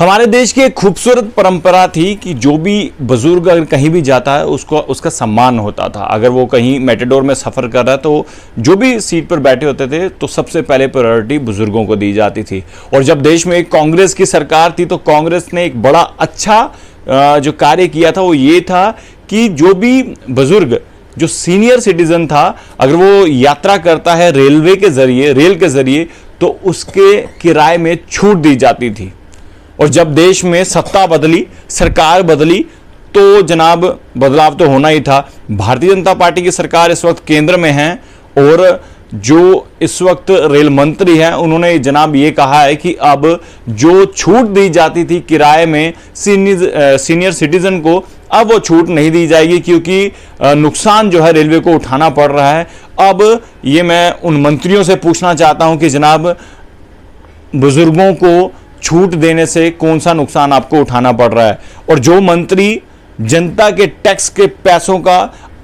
हमारे देश की एक खूबसूरत परंपरा थी कि जो भी बुजुर्ग अगर कहीं भी जाता है उसको उसका सम्मान होता था। अगर वो कहीं मेटाडोर में सफ़र कर रहा है तो जो भी सीट पर बैठे होते थे तो सबसे पहले प्रायोरिटी बुजुर्गों को दी जाती थी। और जब देश में एक कांग्रेस की सरकार थी तो कांग्रेस ने एक बड़ा अच्छा जो कार्य किया था वो ये था कि जो भी बुजुर्ग जो सीनियर सिटीजन था अगर वो यात्रा करता है रेल के जरिए तो उसके किराए में छूट दी जाती थी। और जब देश में सत्ता बदली, सरकार बदली तो जनाब बदलाव तो होना ही था। भारतीय जनता पार्टी की सरकार इस वक्त केंद्र में है और जो इस वक्त रेल मंत्री हैं उन्होंने जनाब ये कहा है कि अब जो छूट दी जाती थी किराए में सीनियर सिटीजन को, अब वो छूट नहीं दी जाएगी क्योंकि नुकसान जो है रेलवे को उठाना पड़ रहा है। अब ये मैं उन मंत्रियों से पूछना चाहता हूं कि जनाब बुजुर्गों को छूट देने से कौन सा नुकसान आपको उठाना पड़ रहा है? और जो मंत्री जनता के टैक्स के पैसों का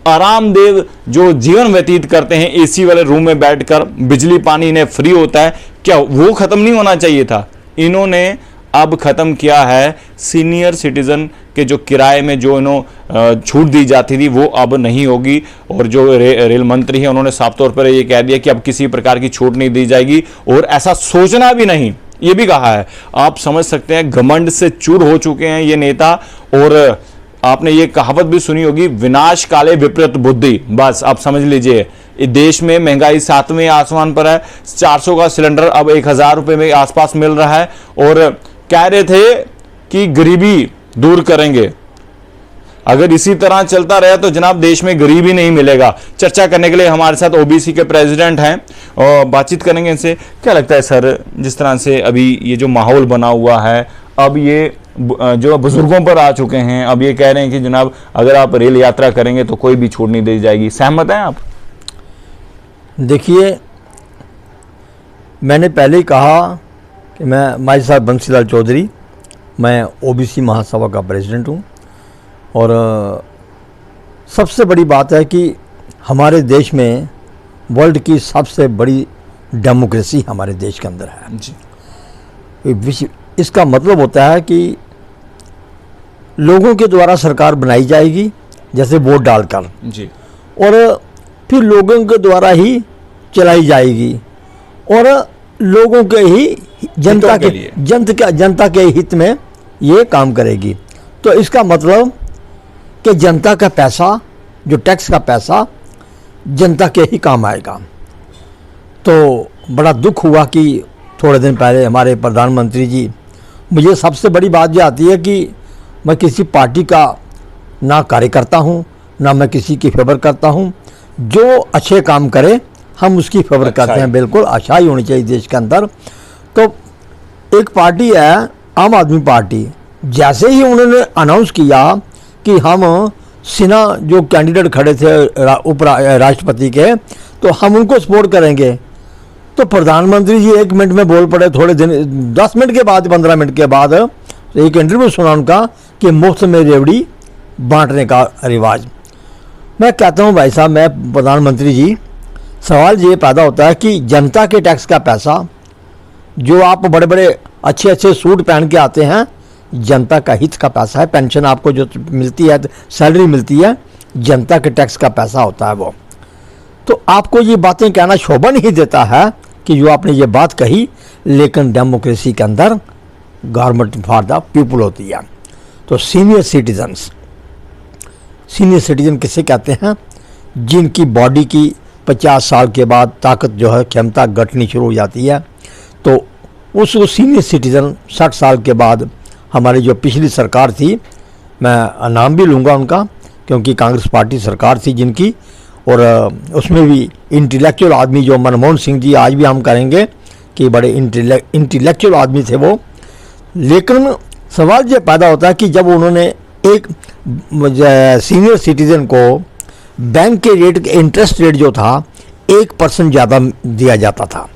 आरामदेह जो जीवन व्यतीत करते हैं एसी वाले रूम में बैठकर, बिजली पानी इन्हें फ्री होता है, क्या वो खत्म नहीं होना चाहिए था? इन्होंने अब खत्म किया है सीनियर सिटीजन के जो किराए में जो इन्होंने छूट दी जाती थी वो अब नहीं होगी। और जो रेल मंत्री हैं उन्होंने साफ तौर पर ये कह दिया कि अब किसी प्रकार की छूट नहीं दी जाएगी और ऐसा सोचना भी नहीं, ये भी कहा है। आप समझ सकते हैं घमंड से चूर हो चुके हैं ये नेता। और आपने ये कहावत भी सुनी होगी, विनाश काले विपरीत बुद्धि। बस आप समझ लीजिए देश में महंगाई 7वें आसमान पर है। 400 का सिलेंडर अब 1000 रुपए में आसपास मिल रहा है और कह रहे थे कि गरीबी दूर करेंगे। अगर इसी तरह चलता रहा तो जनाब देश में गरीबी नहीं मिलेगा। चर्चा करने के लिए हमारे साथ ओबीसी के प्रेसिडेंट हैं और बातचीत करेंगे इनसे। क्या लगता है सर, जिस तरह से अभी ये जो माहौल बना हुआ है, अब ये जो बुजुर्गों पर आ चुके हैं, अब ये कह रहे हैं कि जनाब अगर आप रेल यात्रा करेंगे तो कोई भी छूट नहीं दी जाएगी, सहमत हैं आप? देखिए, मैंने पहले ही कहा कि मैं साहब बंसीलाल चौधरी, मैं ओबीसी महासभा का प्रेसिडेंट हूँ। और सबसे बड़ी बात है कि हमारे देश में वर्ल्ड की सबसे बड़ी डेमोक्रेसी हमारे देश के अंदर है जी। इसका मतलब होता है कि लोगों के द्वारा सरकार बनाई जाएगी, जैसे वोट डालकर जी, और फिर लोगों के द्वारा ही चलाई जाएगी और लोगों के ही जनता के हित में ये काम करेगी। तो इसका मतलब कि जनता का पैसा, जो टैक्स का पैसा, जनता के ही काम आएगा। तो बड़ा दुख हुआ कि थोड़े दिन पहले हमारे प्रधानमंत्री जी, मुझे सबसे बड़ी बात ये आती है कि मैं किसी पार्टी का ना कार्यकर्ता हूँ ना मैं किसी की फेवर करता हूँ। जो अच्छे काम करे हम उसकी फेवर करते हैं। बिल्कुल अच्छाई होनी चाहिए देश के अंदर। तो एक पार्टी है आम आदमी पार्टी, जैसे ही उन्होंने अनाउंस किया कि हम सिन्हा जो कैंडिडेट खड़े थे उप राष्ट्रपति के, तो हम उनको सपोर्ट करेंगे, तो प्रधानमंत्री जी 1 मिनट में बोल पड़े। थोड़े दिन 10 मिनट के बाद 15 मिनट के बाद एक इंटरव्यू सुना उनका कि मुफ्त में रेवड़ी बांटने का रिवाज। मैं कहता हूँ भाई साहब, मैं प्रधानमंत्री जी, सवाल ये पैदा होता है कि जनता के टैक्स का पैसा, जो आप बड़े बड़े अच्छे अच्छे सूट पहन के आते हैं, जनता का हित का पैसा है। पेंशन आपको जो मिलती है, सैलरी मिलती है, जनता के टैक्स का पैसा होता है वो। तो आपको ये बातें कहना शोभा नहीं देता है कि जो आपने ये बात कही, लेकिन डेमोक्रेसी के अंदर गवर्नमेंट फॉर द पीपल होती है। तो सीनियर सिटीजन किसे कहते हैं? जिनकी बॉडी की 50 साल के बाद ताकत जो है, क्षमता घटनी शुरू हो जाती है। तो उस सीनियर सिटीजन 60 साल के बाद, हमारी जो पिछली सरकार थी, मैं नाम भी लूँगा उनका क्योंकि कांग्रेस पार्टी सरकार थी जिनकी, और उसमें भी इंटेलेक्चुअल आदमी जो मनमोहन सिंह जी, आज भी हम करेंगे कि बड़े इंटेलेक्चुअल आदमी थे वो। लेकिन सवाल ये पैदा होता है कि जब उन्होंने एक सीनियर सिटीजन को बैंक के रेट, इंटरेस्ट रेट जो था 1% ज़्यादा दिया जाता था,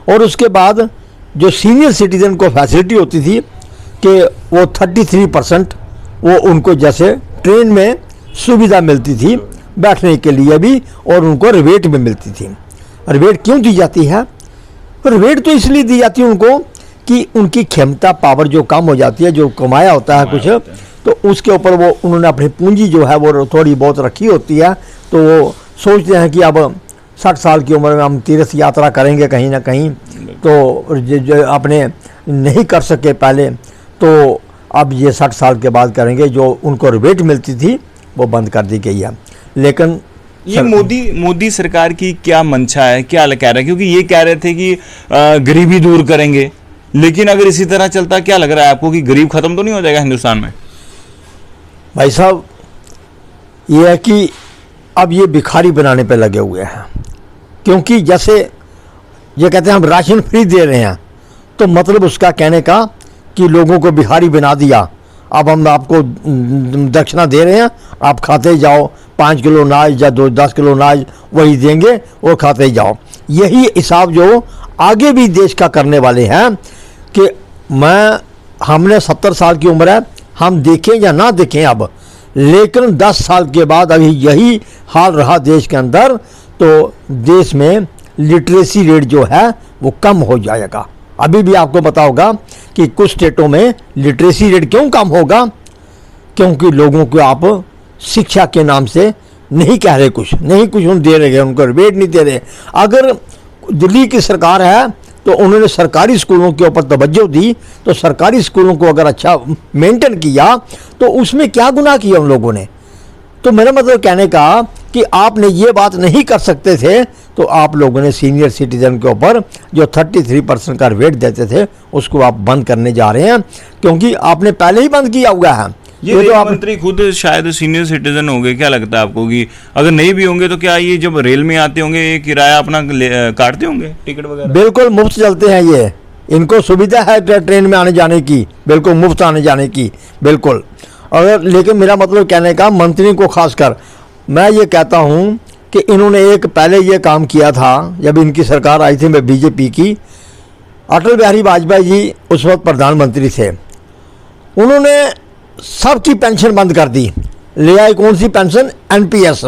और उसके बाद जो सीनियर सिटीजन को फैसिलिटी होती थी कि वो 33% वो उनको जैसे ट्रेन में सुविधा मिलती थी बैठने के लिए भी, और उनको रिबेट में मिलती थी। रिबेट क्यों दी जाती है? रिबेट तो इसलिए दी जाती है उनको कि उनकी क्षमता पावर जो कम हो जाती है, जो कमाया होता है कुछ, तो उसके ऊपर वो उन्होंने अपनी पूंजी जो है वो थोड़ी बहुत रखी होती है, तो वो सोचते हैं कि अब 60 साल की उम्र में हम तीर्थ यात्रा करेंगे कहीं ना कहीं, तो जो अपने नहीं कर सके पहले, तो अब ये 60 साल के बाद करेंगे। जो उनको रिबेट मिलती थी वो बंद कर दी गई है। लेकिन ये मोदी सरकार की क्या मंशा है, क्या कह रहे हैं? क्योंकि ये कह रहे थे कि गरीबी दूर करेंगे, लेकिन अगर इसी तरह चलता, क्या लग रहा है आपको कि गरीब खत्म तो नहीं हो जाएगा हिंदुस्तान में? भाई साहब, ये है कि अब ये भिखारी बनाने पे लगे हुए हैं। क्योंकि जैसे ये कहते हैं हम राशन फ्री दे रहे हैं, तो मतलब उसका कहने का कि लोगों को भिखारी बना दिया, अब हम आपको दक्षिणा दे रहे हैं, आप खाते जाओ, 5 किलो अनाज या 10 किलो अनाज वही देंगे और खाते जाओ। यही हिसाब जो आगे भी देश का करने वाले हैं कि हमने 70 साल की उम्र है, हम देखें या ना देखें अब, लेकिन 10 साल के बाद अभी यही हाल रहा देश के अंदर, तो देश में लिटरेसी रेट जो है वो कम हो जाएगा। अभी भी आपको पता होगा कि कुछ स्टेटों में लिटरेसी रेट क्यों कम होगा? क्योंकि लोगों को आप शिक्षा के नाम से नहीं कह रहे, कुछ उन दे रहे हैं, उनको रिबेट नहीं दे रहे। अगर दिल्ली की सरकार है तो उन्होंने सरकारी स्कूलों के ऊपर तवज्जो दी, तो सरकारी स्कूलों को अगर अच्छा मेंटेन किया तो उसमें क्या गुनाह किया उन लोगों ने? तो मेरा मतलब कहने का कि आपने ये बात नहीं कर सकते थे, तो आप लोगों ने सीनियर सिटीजन के ऊपर जो 33% का रेट देते थे उसको आप बंद करने जा रहे हैं, क्योंकि आपने पहले ही बंद किया हुआ है। ये तो मंत्री खुद शायद सीनियर सिटीजन होंगे, क्या लगता है आपको कि अगर नहीं भी होंगे तो क्या ये जब रेल में आते होंगे ये किराया अपना काटते होंगे, टिकट वगैरह? बिल्कुल मुफ्त चलते हैं ये, इनको सुविधा है ट्रेन में आने जाने की, बिल्कुल मुफ्त आने जाने की, बिल्कुल। अगर लेकिन मेरा मतलब कहने का, मंत्री को खासकर मैं ये कहता हूँ कि इन्होंने एक पहले ये काम किया था जब इनकी सरकार आई थी में बीजेपी की, अटल बिहारी वाजपेयी जी उस वक्त प्रधानमंत्री थे, उन्होंने सबकी पेंशन बंद कर दी। ले आए कौन सी पेंशन? एनपीएस,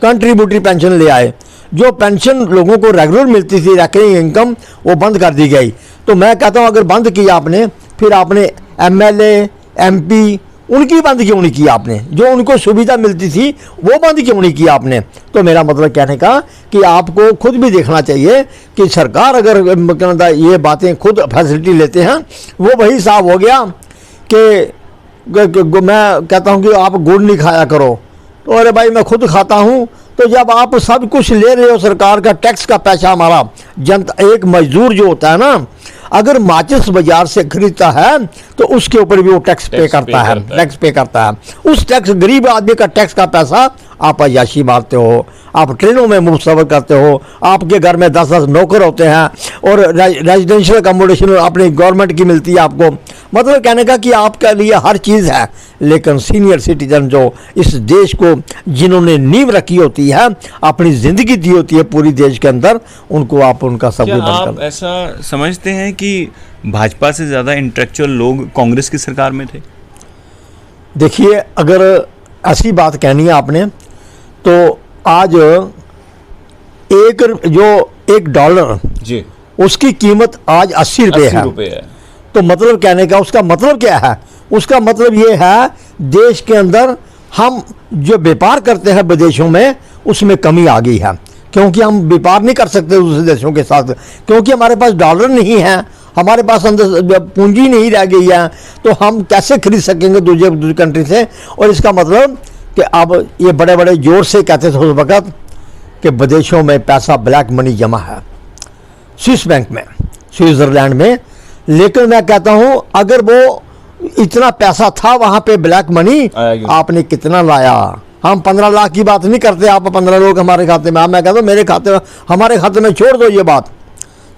कंट्रीब्यूटरी पेंशन ले आए। जो पेंशन लोगों को रेगुलर मिलती थी, रेकरिंग इनकम, वो बंद कर दी गई। तो मैं कहता हूँ अगर बंद किया आपने, फिर आपने एमएलए एमपी उनकी बंद क्यों नहीं की आपने? जो उनको सुविधा मिलती थी वो बंद क्यों नहीं की आपने? तो मेरा मतलब कहने का कि आपको खुद भी देखना चाहिए कि सरकार अगर ये बातें खुद फैसिलिटी लेते हैं, वो वही साफ हो गया कि मैं कहता हूँ कि आप गुड़ नहीं खाया करो, तो अरे भाई मैं खुद खाता हूँ। तो जब आप सब कुछ ले रहे हो, सरकार का टैक्स का पैसा हमारा, जनता, एक मजदूर जो होता है ना, अगर माचिस बाजार से खरीदता है तो उसके ऊपर भी वो टैक्स पे करता है। उस टैक्स, गरीब आदमी का टैक्स का पैसा आप अयाशी मारते हो, आप ट्रेनों में मुफ्त सफर करते हो, आपके घर में 10-10 नौकर होते हैं और रेजिडेंशियल अकोमोडेशन अपनी गवर्नमेंट की मिलती है आपको। मतलब कहने का कि आपके लिए हर चीज़ है, लेकिन सीनियर सिटीजन जो इस देश को जिन्होंने नींव रखी होती है, अपनी ज़िंदगी दी होती है पूरी देश के अंदर, उनको आप उनका सब कुछ बंद कर। ऐसा समझते हैं कि भाजपा से ज़्यादा इंटेलेक्चुअल लोग कांग्रेस की सरकार में थे? देखिए, अगर ऐसी बात कहनी है आपने, तो आज एक डॉलर जी, उसकी कीमत आज 80 रुपये है। तो मतलब कहने का उसका मतलब क्या है? उसका मतलब ये है देश के अंदर हम जो व्यापार करते हैं विदेशों में, उसमें कमी आ गई है, क्योंकि हम व्यापार नहीं कर सकते दूसरे देशों के साथ, क्योंकि हमारे पास डॉलर नहीं है, हमारे पास अंदर पूंजी नहीं रह गई है, तो हम कैसे खरीद सकेंगे दूसरी कंट्री से? और इसका मतलब कि अब ये बड़े बड़े जोर से कहते थे उस वक़्त कि विदेशों में पैसा ब्लैक मनी जमा है, स्विस बैंक में, स्विट्ज़रलैंड में। लेकिन मैं कहता हूँ अगर वो इतना पैसा था वहाँ पे ब्लैक मनी, आपने कितना लाया? हम 15 लाख की बात नहीं करते, आप 15 लोग हमारे खाते में, मैं कहता हूँ मेरे खाते में, हमारे खाते में छोड़ दो ये बात।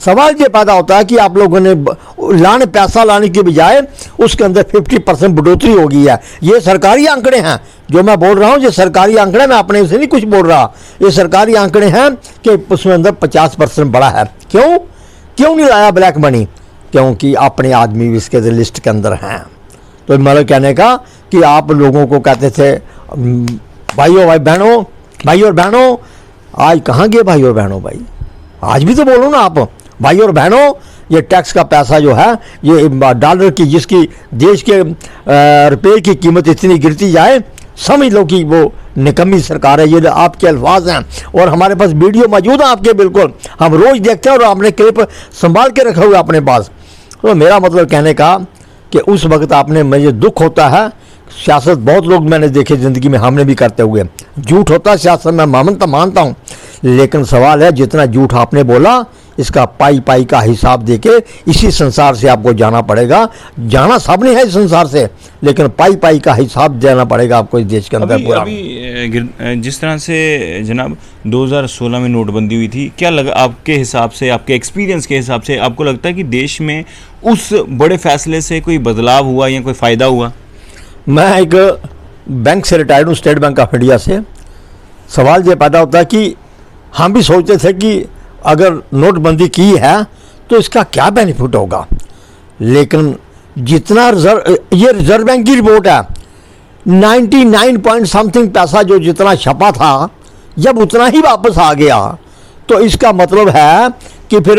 सवाल ये पैदा होता है कि आप लोगों ने पैसा लाने के बजाय उसके अंदर 50% बढ़ोतरी हो गई है। ये सरकारी आंकड़े हैं जो मैं बोल रहा हूँ, ये सरकारी आंकड़े, मैं अपने से नहीं कुछ बोल रहा, ये सरकारी आंकड़े हैं कि उसमें अंदर 50% बढ़ा है। क्यों नहीं लाया ब्लैक मनी? क्योंकि अपने आदमी भी इसके लिस्ट के अंदर हैं। तो मतलब कहने का कि आप लोगों को कहते थे भाई और बहनों, आज कहाँ गए भाई और बहनों? भाई आज भी तो बोलो ना आप, भाई और बहनों, ये टैक्स का पैसा जो है, ये डॉलर की जिसकी देश के रुपये की कीमत इतनी गिरती जाए, समझ लो कि वो निकम्मी सरकार है। ये आपके अल्फाज हैं और हमारे पास वीडियो मौजूद है आपके, बिल्कुल हम रोज़ देखते हैं और आपने क्लिप संभाल के रखा हुआ अपने पास। तो मेरा मतलब कहने का कि उस वक्त आपने, मुझे दुख होता है, सियासत बहुत लोग मैंने देखे ज़िंदगी में, हमने भी करते हुए, झूठ होता है सियासत में, मानता हूँ, लेकिन सवाल है जितना झूठ आपने बोला इसका पाई पाई का हिसाब देके इसी संसार से आपको जाना पड़ेगा। जाना सब नहीं है इस संसार से, लेकिन पाई पाई का हिसाब देना पड़ेगा आपको इस देश के अंदर पूरा। अभी जिस तरह से जनाब 2016 में नोटबंदी हुई थी, क्या लगा आपके हिसाब से, आपके एक्सपीरियंस के हिसाब से, आपको लगता है कि देश में उस बड़े फैसले से कोई बदलाव हुआ या कोई फ़ायदा हुआ? मैं एक बैंक से रिटायर्ड हूँ, स्टेट बैंक ऑफ इंडिया से। सवाल ये पैदा होता है कि हम भी सोचते थे कि अगर नोटबंदी की है तो इसका क्या बेनिफिट होगा, लेकिन जितना ये रिजर्व बैंक की रिपोर्ट है, 99 पॉइंट समथिंग पैसा जो जितना छपा था, जब उतना ही वापस आ गया, तो इसका मतलब है कि फिर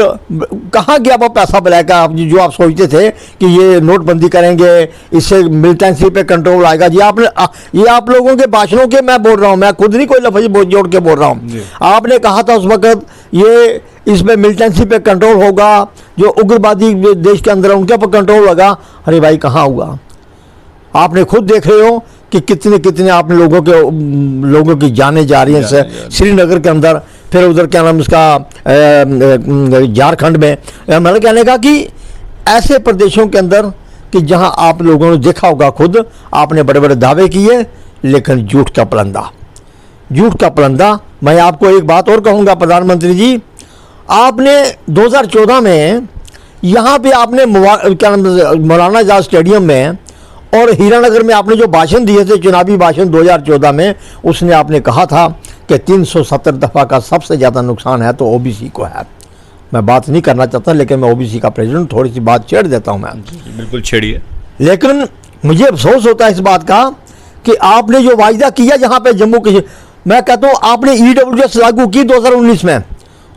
कहाँ गया वो पैसा ब्लैक का, जो आप सोचते थे कि ये नोटबंदी करेंगे इससे मिलिटेंसी पे कंट्रोल आएगा। ये आप लोगों के भाषणों के मैं बोल रहा हूँ, मैं खुद नहीं कोई लफ्ज़ जोड़ के बोल रहा हूँ। आपने कहा था उस वक्त ये इसमें मिलिटेंसी पे कंट्रोल होगा, जो उग्रवादी देश के अंदर उनके पर कंट्रोल होगा। अरे भाई कहाँ हुआ? आपने खुद देख रहे हो कि कितने आप लोगों की जानें जा रही हैं श्रीनगर के अंदर, फिर उधर क्या नाम उसका झारखंड में। मतलब कहने का कि ऐसे प्रदेशों के अंदर कि जहां आप लोगों ने देखा होगा, खुद आपने बड़े बड़े दावे किए, लेकिन झूठ का पलंदा। मैं आपको एक बात और कहूँगा प्रधानमंत्री जी, आपने 2014 में यहाँ पे आपने मौलाना आज़ाद स्टेडियम में और हीरानगर में आपने जो भाषण दिए थे, चुनावी भाषण 2014 में, उसने आपने कहा था कि 370 दफ़ा का सबसे ज़्यादा नुकसान है तो ओबीसी को है। मैं बात नहीं करना चाहता, लेकिन मैं ओबीसी का प्रेसिडेंट, थोड़ी सी बात छेड़ देता हूँ मैं। बिल्कुल छेड़िए। लेकिन मुझे अफसोस होता है इस बात का कि आपने जो वायदा किया जहाँ पे जम्मू कश्मीर, मैं कहता हूँ आपने EWS लागू की 2019 में,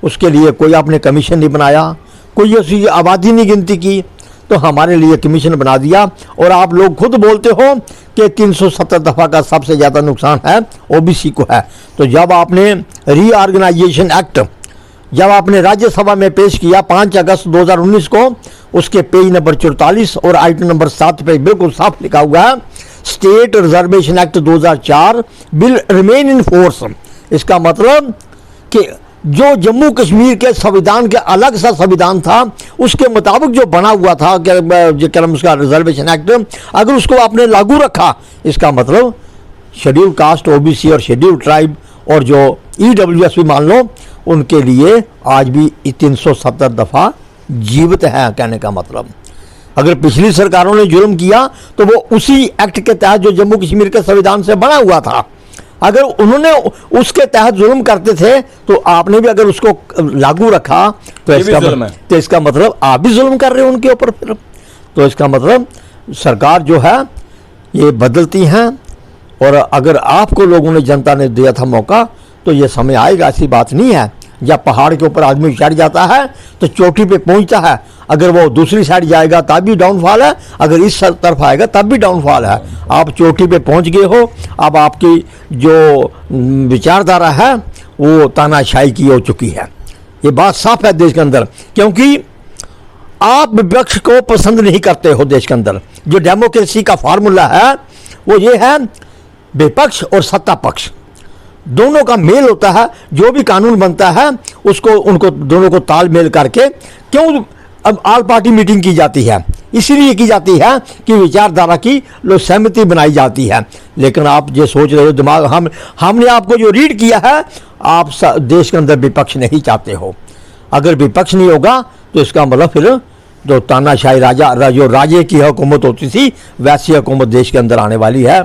उसके लिए कोई आपने कमीशन नहीं बनाया, कोई उसकी आबादी नहीं गिनती की, तो हमारे लिए कमीशन बना दिया। और आप लोग खुद बोलते हो कि 370 दफ़ा का सबसे ज़्यादा नुकसान है ओबीसी को है। तो जब आपने रीऑर्गेनाइजेशन एक्ट जब आपने राज्यसभा में पेश किया 5 अगस्त 2019 को, उसके पेज नंबर 44 और आइटम नंबर 7 पे बिल्कुल साफ लिखा हुआ है, state reservation act 2004 will remain in force. इसका मतलब कि जो जम्मू कश्मीर के संविधान के अलग सा संविधान था, उसके मुताबिक जो बना हुआ था क्या नाम उसका रिजर्वेशन एक्ट, अगर उसको आपने लागू रखा, इसका मतलब शेड्यूल कास्ट, ओबीसी और शेड्यूल ट्राइब और जो EWS भी मान लो, उनके लिए आज भी 370 दफ़ा जीवित है। कहने का मतलब, अगर पिछली सरकारों ने जुर्म किया तो वो उसी एक्ट के तहत जो जम्मू कश्मीर के संविधान से बना हुआ था, अगर उन्होंने उसके तहत जुल्म करते थे तो आपने भी अगर उसको लागू रखा तो इसका मतलब आप भी जुल्म कर रहे हो उनके ऊपर। फिर तो इसका मतलब सरकार जो है ये बदलती हैं, और अगर आपको लोगों ने, जनता ने दिया था मौका, तो ये समय आएगा, ऐसी बात नहीं है। जब पहाड़ के ऊपर आदमी चढ़ जाता है तो चोटी पे पहुंचता है, अगर वो दूसरी साइड जाएगा तब भी डाउनफॉल है, अगर इस तरफ आएगा तब भी डाउनफॉल है। आप चोटी पे पहुंच गए हो, अब आपकी जो विचारधारा है वो तानाशाही की हो चुकी है। ये बात साफ है देश के अंदर, क्योंकि आप विपक्ष को पसंद नहीं करते हो देश के अंदर। जो डेमोक्रेसी का फार्मूला है वो ये है, विपक्ष और सत्ता पक्ष दोनों का मेल होता है। जो भी कानून बनता है उसको उनको दोनों को तालमेल करके, क्यों अब ऑल पार्टी मीटिंग की जाती है, इसीलिए की जाती है कि विचारधारा की सहमति बनाई जाती है। लेकिन आप जो सोच रहे हो दिमाग, हमने आपको जो रीड किया है, आप देश के अंदर विपक्ष नहीं चाहते हो। अगर विपक्ष नहीं होगा तो इसका मतलब फिर जो तानाशाही जो राजे की हुकूमत होती थी, वैसी हुकूमत देश के अंदर आने वाली है।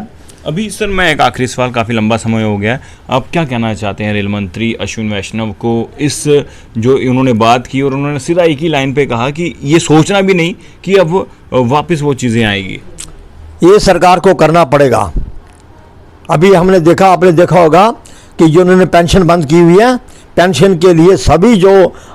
अभी सर मैं एक आखिरी सवाल, काफ़ी लंबा समय हो गया, आप क्या कहना चाहते हैं रेल मंत्री अश्विन वैष्णव को, इस जो उन्होंने बात की और उन्होंने सीधा एक ही लाइन पे कहा कि ये सोचना भी नहीं कि अब वापस वो चीज़ें आएगी? ये सरकार को करना पड़ेगा। अभी हमने देखा, आपने देखा होगा कि जो उन्होंने पेंशन बंद की हुई है, पेंशन के लिए सभी जो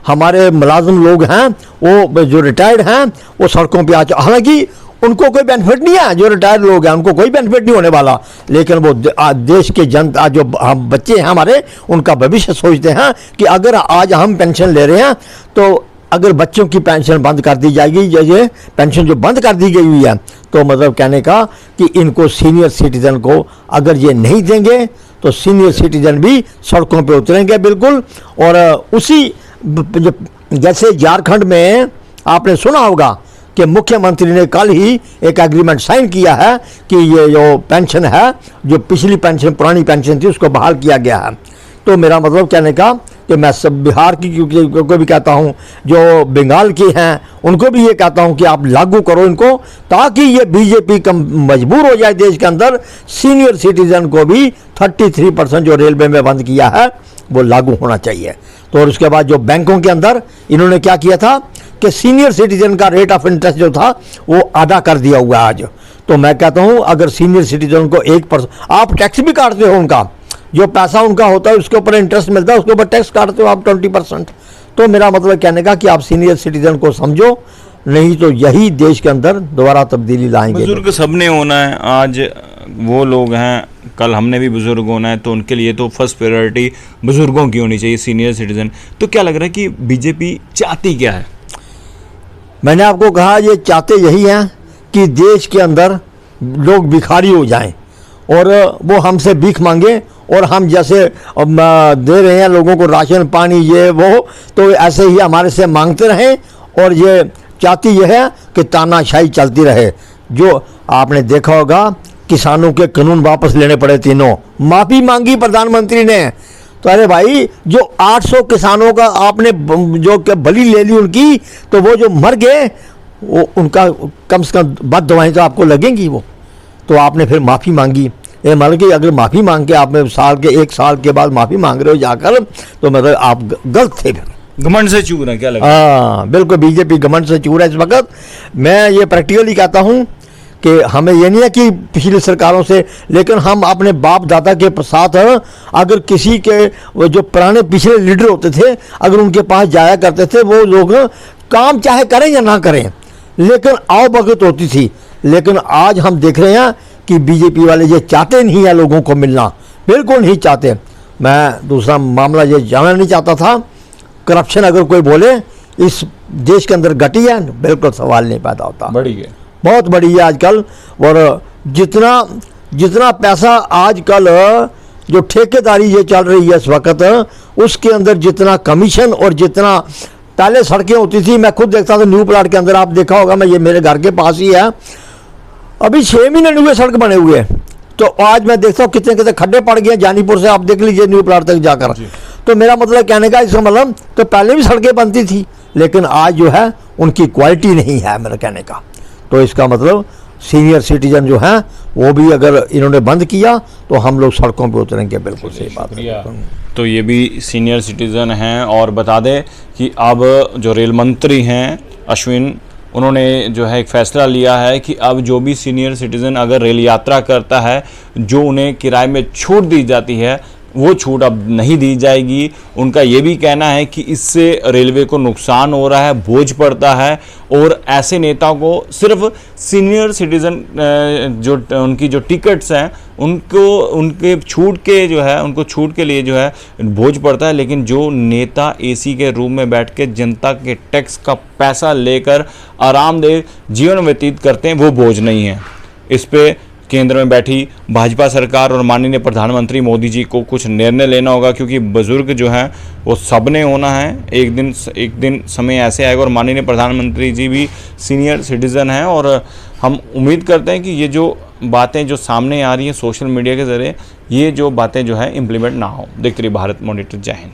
हमारे मुलाजिम लोग हैं, वो जो रिटायर्ड हैं, वो सड़कों पे हालांकि उनको कोई बेनिफिट नहीं है, जो रिटायर्ड लोग हैं उनको कोई बेनिफिट नहीं होने वाला, लेकिन वो देश के जनता जो हम बच्चे हैं हमारे, उनका भविष्य सोचते हैं कि अगर आज हम पेंशन ले रहे हैं तो अगर बच्चों की पेंशन बंद कर दी जाएगी, ये पेंशन जो बंद कर दी गई हुई है, तो मतलब कहने का कि इनको सीनियर सिटीजन को अगर ये नहीं देंगे तो सीनियर सिटीजन भी सड़कों पे उतरेंगे बिल्कुल। और उसी जैसे झारखंड में आपने सुना होगा कि मुख्यमंत्री ने कल ही एक एग्रीमेंट साइन किया है कि ये जो पेंशन है, जो पिछली पेंशन पुरानी पेंशन थी, उसको बहाल किया गया है। तो मेरा मतलब कहने का कि मैं सब बिहार की को भी कहता हूँ, जो बंगाल की हैं उनको भी ये कहता हूँ कि आप लागू करो इनको, ताकि ये बीजेपी कम मजबूर हो जाए देश के अंदर। सीनियर सिटीजन को भी 33% जो रेलवे में बंद किया है वो लागू होना चाहिए। तो और उसके बाद जो बैंकों के अंदर इन्होंने क्या किया था कि सीनियर सिटीजन का रेट ऑफ इंटरेस्ट जो था वो आधा कर दिया हुआ है आज। तो मैं कहता हूँ अगर सीनियर सिटीजन को 1% आप टैक्स भी काटते हो, उनका जो पैसा उनका होता है उसके ऊपर इंटरेस्ट मिलता है, उसके ऊपर टैक्स काटते हो आप 20%। तो मेरा मतलब कहने का कि आप सीनियर सिटीजन को समझो, नहीं तो यही देश के अंदर दोबारा तब्दीली लाएंगे। बुजुर्ग सबने होना है, आज वो लोग हैं, कल हमने भी बुजुर्ग होना है, तो उनके लिए तो फर्स्ट प्रायोरिटी बुजुर्गों की होनी चाहिए, सीनियर सिटीजन। तो क्या लग रहा है कि बीजेपी चाहती क्या है? मैंने आपको कहा ये चाहते यही हैं कि देश के अंदर लोग भिखारी हो जाएं और वो हमसे भीख मांगे, और हम जैसे दे रहे हैं लोगों को राशन पानी ये वो, तो ऐसे ही हमारे से मांगते रहें। और ये चाहती यह है कि तानाशाही चलती रहे। जो आपने देखा होगा किसानों के कानून वापस लेने पड़े, तीनों माफ़ी मांगी प्रधानमंत्री ने। तो अरे भाई, जो 800 किसानों का आपने जो बलि ले ली उनकी, तो वो जो मर गए वो उनका कम से कम बद दवाएँ तो आपको लगेंगी वो, तो आपने फिर माफ़ी मांगी। ये मतलब कि अगर माफ़ी मांग के आपने एक साल के बाद माफ़ी मांग रहे हो जाकर, तो मतलब आप गलत थे, फिर घमंड से चूर है क्या लगता है? हाँ बिल्कुल, बीजेपी घमंड से चूर है इस वक्त। मैं ये प्रैक्टिकली कहता हूँ कि हमें ये नहीं है कि पिछली सरकारों से, लेकिन हम अपने बाप दादा के साथ अगर किसी के वो जो पुराने पिछले लीडर होते थे, अगर उनके पास जाया करते थे, वो लोग काम चाहे करें या ना करें, लेकिन आओ भगत होती थी। लेकिन आज हम देख रहे हैं कि बीजेपी वाले ये चाहते नहीं है लोगों को मिलना, बिल्कुल नहीं चाहते। मैं दूसरा मामला ये जानना नहीं चाहता था, करप्शन अगर कोई बोले इस देश के अंदर घटी है, बिल्कुल सवाल नहीं पैदा होता, बड़ी है, बहुत बड़ी है आजकल। और जितना पैसा आजकल जो ठेकेदारी ये चल रही है इस वक्त, उसके अंदर जितना कमीशन और जितना पहले सड़कें होती थी, मैं खुद देखता था न्यू प्लाट के अंदर, आप देखा होगा, मैं ये मेरे घर के पास ही है, अभी 6 महीने नहीं हुए सड़क बने हुए, तो आज मैं देखता हूँ कितने कितने खड्डे पड़ गए जानीपुर से, आप देख लीजिए न्यू प्लाट तक जाकर। तो मेरा मतलब कहने का इसका मतलब, तो पहले भी सड़कें बनती थी, लेकिन आज जो है उनकी क्वालिटी नहीं है मेरा कहने का। तो इसका मतलब सीनियर सिटीजन जो हैं वो भी अगर इन्होंने बंद किया तो हम लोग सड़कों पे उतरेंगे, बिल्कुल सही बात है। तो ये भी सीनियर सिटीजन हैं। और बता दें कि अब जो रेल मंत्री हैं अश्विन, उन्होंने जो है एक फ़ैसला लिया है कि अब जो भी सीनियर सिटीज़न अगर रेल यात्रा करता है, जो उन्हें किराए में छूट दी जाती है वो छूट अब नहीं दी जाएगी। उनका ये भी कहना है कि इससे रेलवे को नुकसान हो रहा है, बोझ पड़ता है, और ऐसे नेताओं को सिर्फ सीनियर सिटीज़न जो उनकी जो टिकट्स हैं उनको उनके छूट के जो है उनको छूट के लिए जो है बोझ पड़ता है, लेकिन जो नेता एसी के रूम में बैठ के जनता के टैक्स का पैसा लेकर आरामदेह जीवन व्यतीत करते हैं वो बोझ नहीं है। इस पे केंद्र में बैठी भाजपा सरकार और माननीय प्रधानमंत्री मोदी जी को कुछ निर्णय लेना होगा, क्योंकि बुजुर्ग जो हैं वो सबने होना है। एक दिन समय ऐसे आएगा, और माननीय प्रधानमंत्री जी भी सीनियर सिटीज़न हैं, और हम उम्मीद करते हैं कि ये जो बातें जो सामने आ रही हैं सोशल मीडिया के ज़रिए, ये जो बातें जो है इम्प्लीमेंट ना हो। देखते रहिए भारत मॉनिटर। जय हिंद।